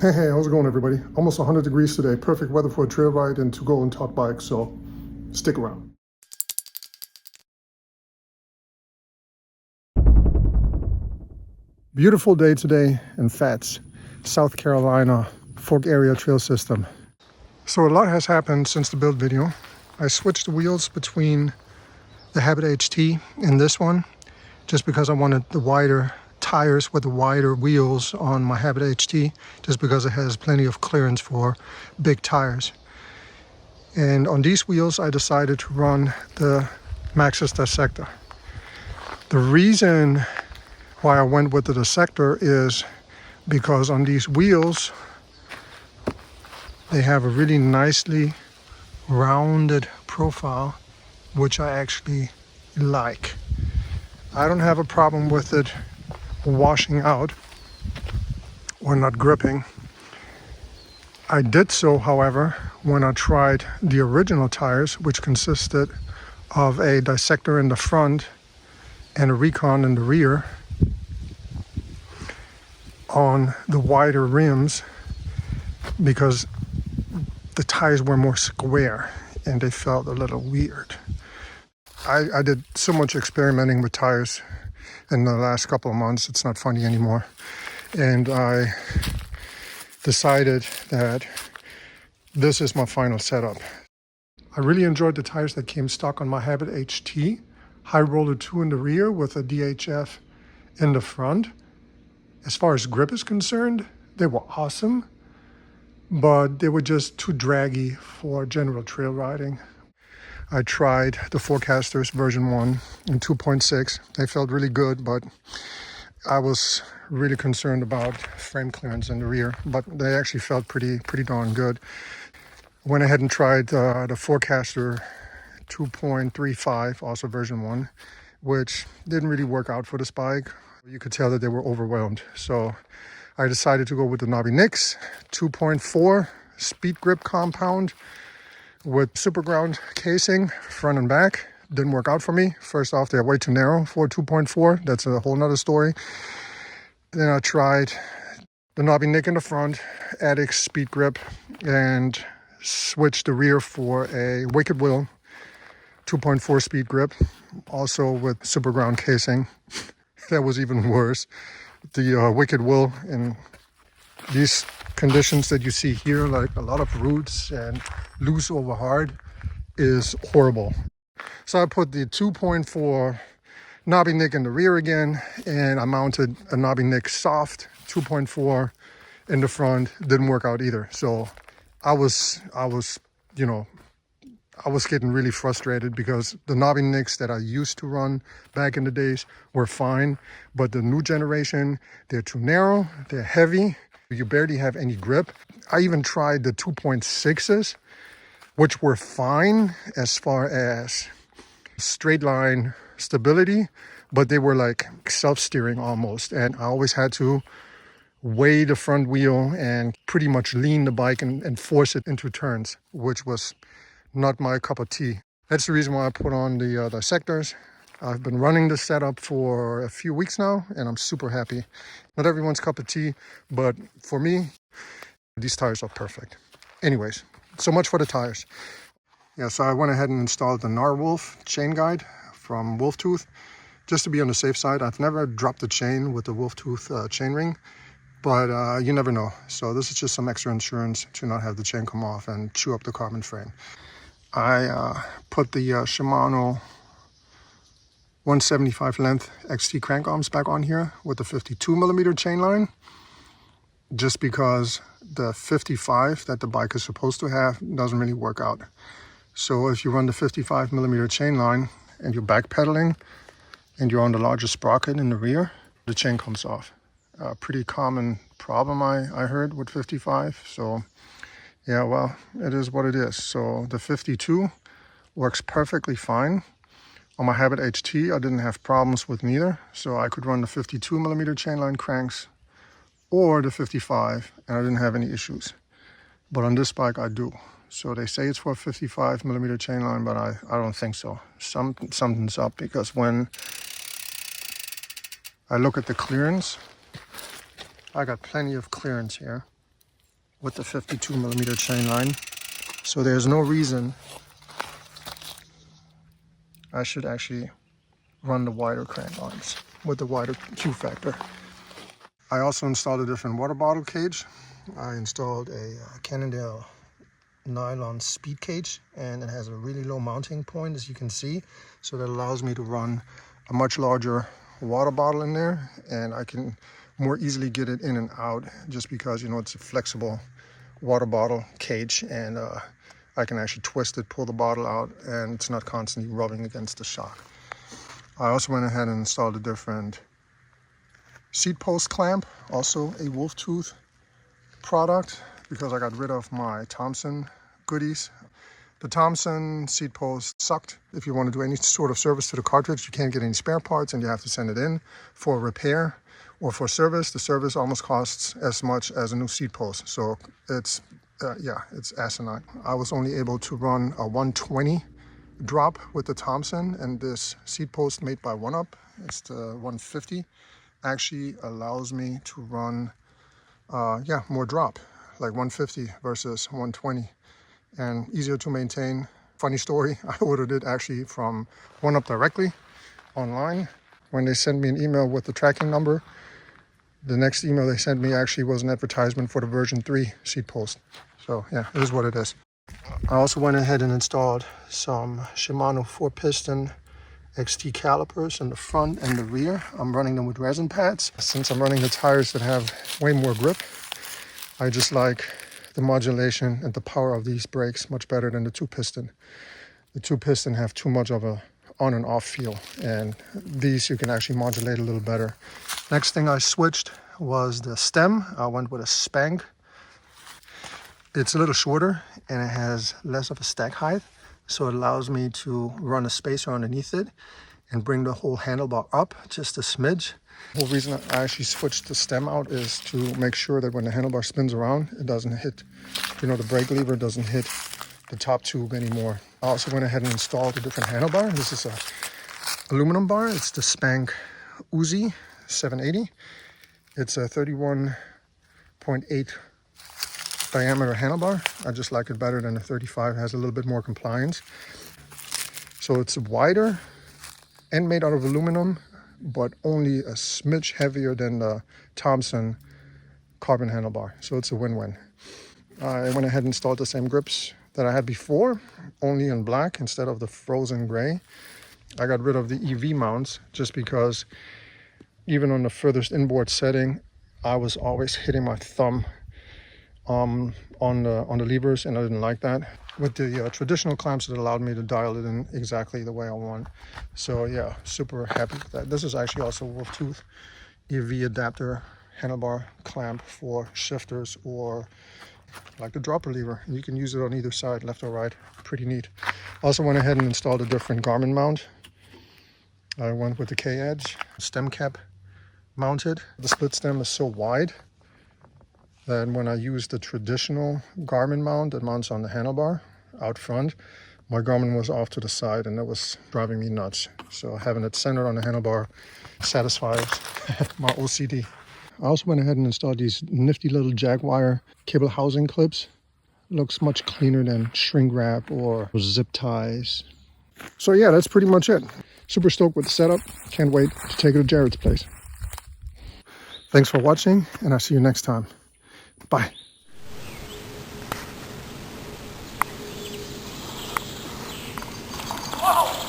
Hey, how's it going, everybody? Almost 100 degrees today. Perfect weather for a trail ride and to go and talk bikes, so stick around. Beautiful day today in Fats, South Carolina, Fork Area Trail System. So a lot has happened since the build video. I switched the wheels between the Habit HT and this one, just because I wanted the wider tires with the wider wheels on my Habit HT, just because it has plenty of clearance for big tires. And on these wheels, I decided to run the maxxis dissector. The reason why I went with the dissector is because on these wheels, they have a really nicely rounded profile, which I actually like. I don't have a problem with it washing out or not gripping. I did so, however, when I tried the original tires, which consisted of a dissector in the front and a recon in the rear on the wider rims, because the tires were more square and they felt a little weird. I did so much experimenting with tires in the last couple of months, it's not funny anymore. And I decided that this is my final setup. I really enjoyed the tires that came stock on my Habit HT. High Roller 2 in the rear with a DHF in the front. As far as grip is concerned, they were awesome, but they were just too draggy for general trail riding. I tried the Forecasters version 1 in 2.6. They felt really good, but I was really concerned about frame clearance in the rear, but they actually felt pretty darn good. Went ahead and tried the Forecaster 2.35, also version 1, which didn't really work out for this bike. You could tell that they were overwhelmed. So I decided to go with the Knobby Nicks 2.4 speed grip compound with super ground casing, front and back. Didn't work out for me. First off, they're way too narrow for 2.4. That's a whole nother story. Then I tried the Knobby Nick in the front, Addix speed grip, and switched the rear for a Wicked Will 2.4 speed grip, also with super ground casing. That was even worse. The Wicked Will in these conditions that you see here, like a lot of roots and loose over hard, is horrible. So I put the 2.4 Knobby Nick in the rear again, and I mounted a Knobby Nick soft 2.4 in the front. Didn't work out either. So I was getting really frustrated because the Knobby Nicks that I used to run back in the days were fine, but the new generation, they're too narrow, they're heavy, you barely have any grip. I even tried the 2.6s, which were fine as far as straight line stability, but they were like self-steering almost, and I always had to weigh the front wheel and pretty much lean the bike and force it into turns, which was not my cup of tea. That's the reason why I put on the dissectors. I've been running this setup for a few weeks now, and I'm super happy. Not everyone's cup of tea, but for me, these tires are perfect. Anyways, so much for the tires. Yeah, so I went ahead and installed the Narwolf chain guide from Wolftooth, just to be on the safe side. I've never dropped the chain with the Wolftooth chain ring, but you never know. So this is just some extra insurance to not have the chain come off and chew up the carbon frame. I put the Shimano 175 length XT crank arms back on here with the 52 millimeter chain line, just because the 55 that the bike is supposed to have doesn't really work out. So if you run the 55 millimeter chain line and you're backpedaling and you're on the larger sprocket in the rear, the chain comes off. A pretty common problem I heard with 55. So yeah, well, it is what it is. So the 52 works perfectly fine. On my Habit HT, I didn't have problems with neither. So I could run the 52 millimeter chainline cranks or the 55, and I didn't have any issues. But on this bike, I do. So they say it's for a 55 millimeter chainline, but I don't think so. Something's up, because when I look at the clearance, I got plenty of clearance here. with the 52mm chain line. So there's no reason I should actually run the wider crank arms with the wider Q factor. I also installed a different water bottle cage. I installed a Cannondale nylon speed cage, and it has a really low mounting point, as you can see. So that allows me to run a much larger water bottle in there, and I can more easily get it in and out just because, you know, it's a flexible water bottle cage, and I can actually twist it, pull the bottle out, and it's not constantly rubbing against the shock. I also went ahead and installed a different seat post clamp, also a wolftooth product, because I got rid of my Thompson goodies. The Thompson seat post sucked. If you want to do any sort of service to the cartridge, you can't get any spare parts and you have to send it in for repair or for service. The service almost costs as much as a new seat post. So it's, it's asinine. I was only able to run a 120 drop with the Thompson, and this seat post made by 1UP, it's the 150, actually allows me to run more drop, like 150 versus 120, and easier to maintain. Funny story, I ordered it actually from 1UP directly online. When they sent me an email with the tracking number, the next email they sent me actually was an advertisement for the version 3 seat post. So yeah, it is what it is. I also went ahead and installed some Shimano 4-piston XT calipers in the front and the rear. I'm running them with resin pads. Since I'm running the tires that have way more grip, I just like the modulation and the power of these brakes much better than the 2-piston. The 2-piston have too much of a on and off feel, and these you can actually modulate a little better. Next thing I switched was the stem. I went with a Spank. It's a little shorter and it has less of a stack height, so it allows me to run a spacer underneath it and bring the whole handlebar up just a smidge. The whole reason I actually switched the stem out is to make sure that when the handlebar spins around, it doesn't hit, you know, the brake lever doesn't hit the top tube anymore. I also went ahead and installed a different handlebar. This is a aluminum bar. It's the Spank Uzi 780. It's a 31.8 diameter handlebar. I just like it better than the 35. It has a little bit more compliance. So it's wider and made out of aluminum, but only a smidge heavier than the Thompson carbon handlebar. So it's a win-win. I went ahead and installed the same grips that I had before, only in black instead of the frozen gray. I got rid of the EV mounts just because even on the furthest inboard setting, I was always hitting my thumb on the levers, and I didn't like that. With the traditional clamps, it allowed me to dial it in exactly the way I want. So yeah, super happy with that. This is actually also wolftooth EV adapter handlebar clamp for shifters or like the dropper lever. You can use it on either side, left or right. Pretty neat. Also went ahead and installed a different Garmin mount. I went with the K-Edge stem cap mounted. The split stem is so wide that when I use the traditional Garmin mount that mounts on the handlebar out front, my Garmin was off to the side and that was driving me nuts. So having it centered on the handlebar satisfies my OCD. I also went ahead and installed these nifty little Jaguar cable housing clips. Looks much cleaner than shrink wrap or zip ties. So yeah, that's pretty much it. Super stoked with the setup. Can't wait to take it to Jared's place. Thanks for watching, and I'll see you next time. Bye. Whoa!